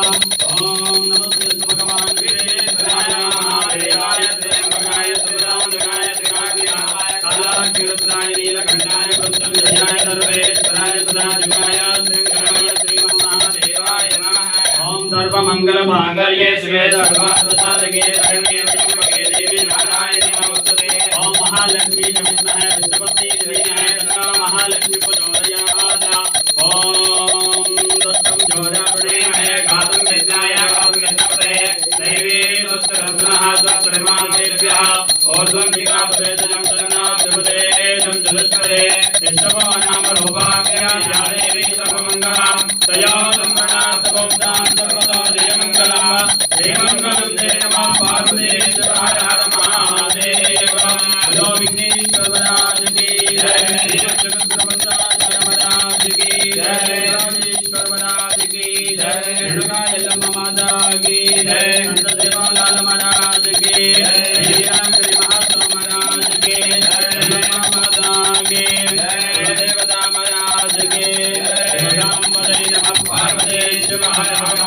ओम नमस्ते भगवान विघ्नेश्वराय महादेवाय त्र्यंबकाय त्रिपुरांतकाय त्रिकाग्निकाय कालाग्निरुद्राय नीलकंठाय मृत्युंजयाय सर्वेश्वराय सदाशिवाय शंकराय श्रीमन्महादेवाय नमः। ओम सर्वमंगलमांगल्ये शिवे सर्वार्थसाधके शरण्ये त्र्यंबके देवी नारायणी नमोस्तुते। ओम महालक्ष्मी नमः विष्णुपत्नी देवी नमः महालक्ष्मी प्रचोदयात्। ओम दत्तं जोरावृणे गातं विद्याय गातं विद्यापते दैवी स्वस्तिरत्नः स्वस्तिर्मादेभ्यः ओर्ध्वं दिगापदेशं चरणात् देवतेशं चलत्वरे यशोनामरूपाख्या या देवी सर्वमङ्गलां तया सम्मनार्थभोक्तां सर्वतो जयमङ्गलं जयमङ्गलं जय नमः पार्वतीश्वराय हर महादेव। बोलो विघ्नेश्वरराज की जय, जगन्नाथ की जय, राजेश्वरराज की जय, रेणुका यल्लम्मा माता की जय, नंददेवालाल महाराज की जय, हीरांकरी महात्मा महाराज की जय, यल्लम्मा माता की जय, देवता महाराज की जय। राम नमः पार्वतीश्वराय हर